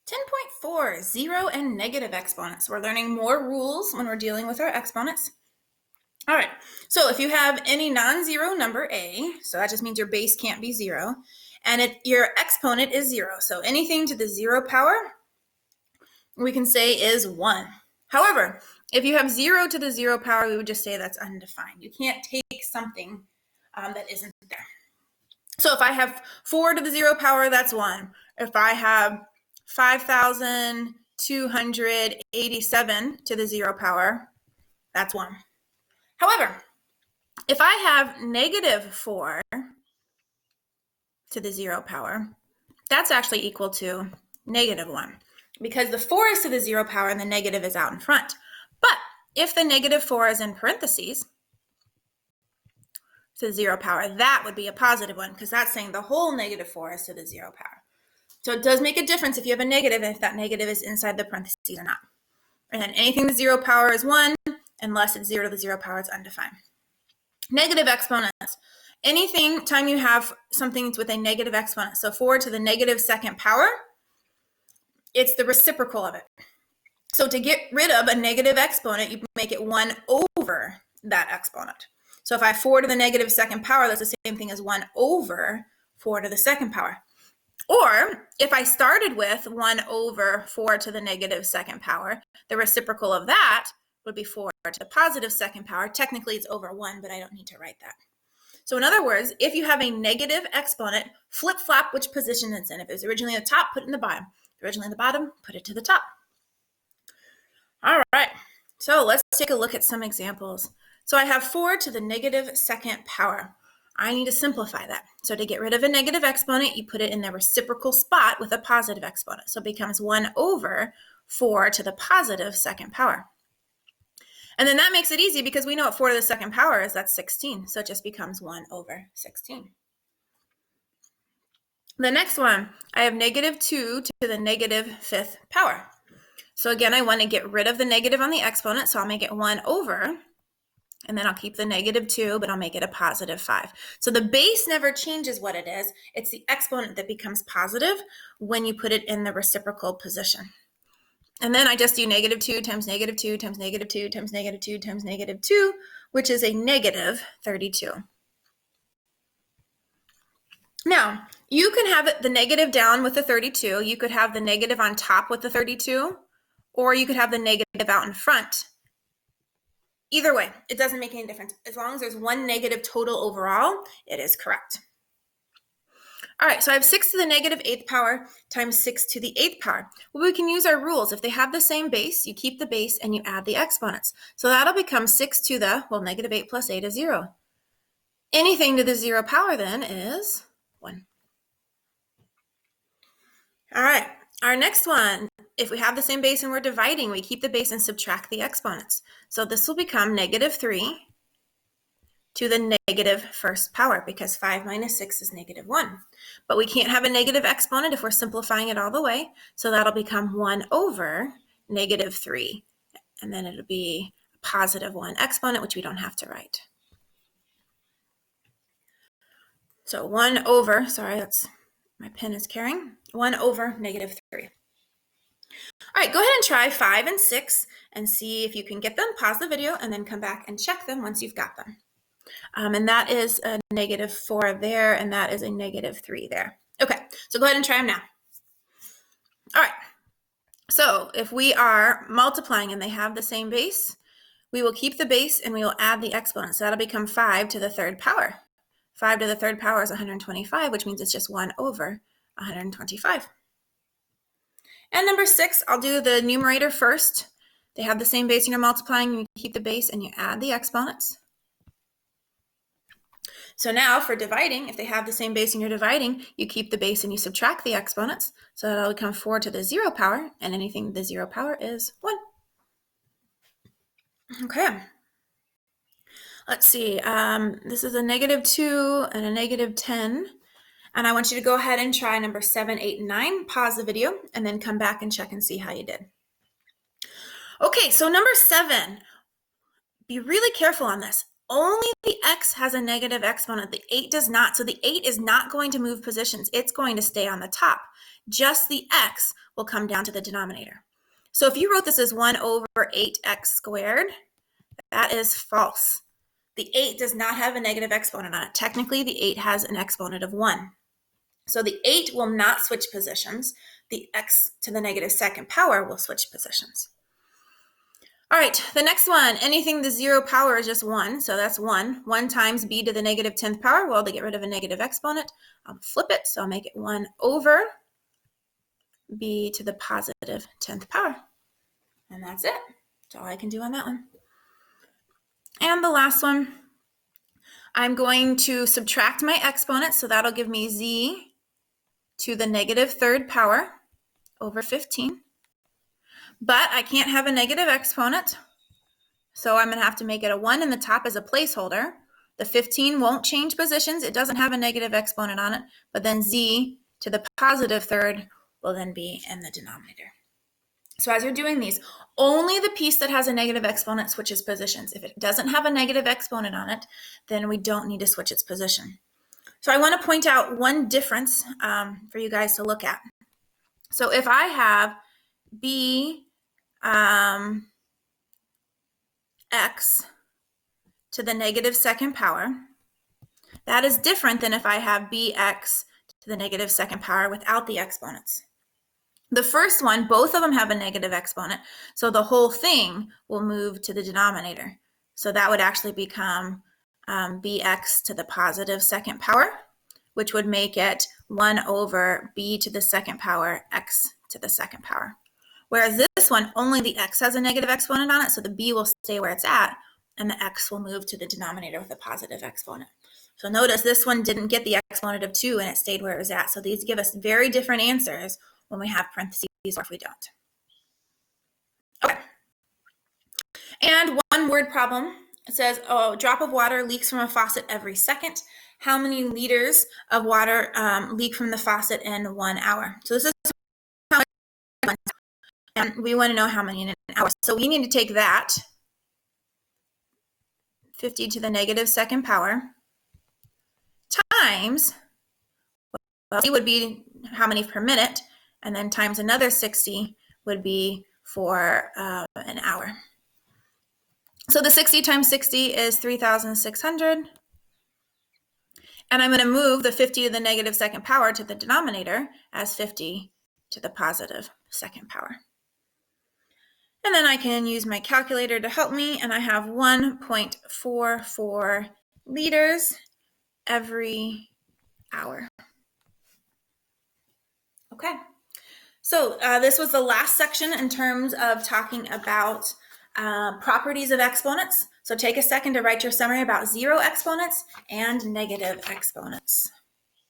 10.4, zero and negative exponents. We're learning more rules when we're dealing with our exponents. All right, so if you have any non-zero number a, so that just means your base can't be zero, and your exponent is zero. So anything to the zero power, we can say is 1. However, if you have 0 to the 0 power, we would just say that's undefined. You can't take something that isn't there. So if I have 4 to the 0 power, that's 1. If I have 5,287 to the 0 power, that's 1. However, if I have negative 4 to the 0 power, that's actually equal to negative 1, because the 4 is to the 0 power and the negative is out in front. But if the negative 4 is in parentheses to the 0 power, that would be a positive 1, because that's saying the whole negative 4 is to the 0 power. So it does make a difference if you have a negative and if that negative is inside the parentheses or not. And then anything to the 0 power is 1, unless it's 0 to the 0 power, it's undefined. Negative exponents. Anything time you have something with a negative exponent, so 4 to the negative second power, it's the reciprocal of it. So to get rid of a negative exponent, you make it 1 over that exponent. So if I have 4 to the negative second power, that's the same thing as 1 over 4 to the second power. Or if I started with 1 over 4 to the negative second power, the reciprocal of that would be 4 to the positive second power. Technically, it's over 1, but I don't need to write that. So in other words, if you have a negative exponent, flip-flop which position it's in. If it was originally at the top, put it in the bottom. If originally at the bottom, put it to the top. All right, so let's take a look at some examples. So I have 4 to the negative second power. I need to simplify that. So to get rid of a negative exponent, you put it in the reciprocal spot with a positive exponent. So it becomes 1 over 4 to the positive second power. And then that makes it easy because we know what 4 to the second power is. That's 16. So it just becomes 1 over 16. The next one, I have negative 2 to the negative fifth power. So again, I want to get rid of the negative on the exponent. So I'll make it 1 over, and then I'll keep the negative 2, but I'll make it a positive 5. So the base never changes what it is. It's the exponent that becomes positive when you put it in the reciprocal position. And then I just do negative 2 times negative 2 times negative 2 times negative 2 times negative 2, which is a negative 32. Now, you can have the negative down with the 32. You could have the negative on top with the 32, or you could have the negative out in front. Either way, it doesn't make any difference. As long as there's one negative total overall, it is correct. All right, so I have 6 to the negative 8th power times 6 to the 8th power. Well, we can use our rules. If they have the same base, you keep the base and you add the exponents. So that'll become 6 to the, negative 8 plus 8 is 0. Anything to the 0 power then is 1. All right, our next one, if we have the same base and we're dividing, we keep the base and subtract the exponents. So this will become negative 3 to the negative first power, because 5 minus 6 is negative 1. But we can't have a negative exponent if we're simplifying it all the way. So that'll become 1 over negative 3. And then it'll be a positive 1 exponent, which we don't have to write. So 1 over, my pen is carrying, 1 over negative 3. All right, go ahead and try 5 and 6 and see if you can get them. Pause the video and then come back and check them once you've got them. And that is a negative 4 there, and that is a negative 3 there. Okay, so go ahead and try them now. All right, so if we are multiplying and they have the same base, we will keep the base and we will add the exponent. So that'll become 5 to the third power. 5 to the third power is 125, which means it's just 1 over 125. And number 6, I'll do the numerator first. They have the same base and you're multiplying, you keep the base and you add the exponents. So now for dividing, if they have the same base and you're dividing, you keep the base and you subtract the exponents. So that'll become 4 to the 0 power, and anything to the 0 power is 1. Okay. Let's see. This is a negative 2 and a negative 10. And I want you to go ahead and try number 7, 8, and 9. Pause the video and then come back and check and see how you did. Okay, so number 7, be really careful on this. only the x has a negative exponent. The 8 does not. So the 8 is not going to move positions. It's going to stay on the top. Just the x will come down to the denominator. So if you wrote this as 1 over 8x squared, that is false. The 8 does not have a negative exponent on it. Technically, the 8 has an exponent of 1. So the 8 will not switch positions. The x to the negative second power will switch positions. All right, the next one, anything the 0 power is just 1, so that's 1. 1 times b to the negative 10th power, well, to get rid of a negative exponent, I'll flip it, so I'll make it 1 over b to the positive 10th power. And that's it. That's all I can do on that one. And the last one, I'm going to subtract my exponent, so that'll give me z to the negative 3rd power over 15. But I can't have a negative exponent, so I'm going to have to make it a 1 in the top as a placeholder. The 15 won't change positions. It doesn't have a negative exponent on it, but then z to the positive 3rd will then be in the denominator. So as you're doing these, only the piece that has a negative exponent switches positions. If it doesn't have a negative exponent on it, then we don't need to switch its position. So I want to point out one difference for you guys to look at. So if I have b x to the negative 2nd power, that is different than if I have bx to the negative 2nd power without the exponents. The first one, both of them have a negative exponent, so the whole thing will move to the denominator. So that would actually become bx to the positive 2nd power, which would make it 1 over b to the 2nd power x to the 2nd power. Whereas this one, only the x has a negative exponent on it, so the b will stay where it's at, and the x will move to the denominator with a positive exponent. So notice this one didn't get the exponent of 2, and it stayed where it was at. So these give us very different answers when we have parentheses or if we don't. Okay. And one word problem. It says, a drop of water leaks from a faucet every second. How many liters of water leak from the faucet in 1 hour? So this is how much, and we want to know how many in an hour. So we need to take that, 50 to the negative 2nd power, times, well, C would be how many per minute, and then times another 60 would be for an hour. So the 60 times 60 is 3,600. And I'm going to move the 50 to the negative 2nd power to the denominator as 50 to the positive 2nd power. And then I can use my calculator to help me, and I have 1.44 liters every hour. Okay. So this was the last section in terms of talking about properties of exponents. So take a second to write your summary about 0 exponents and negative exponents.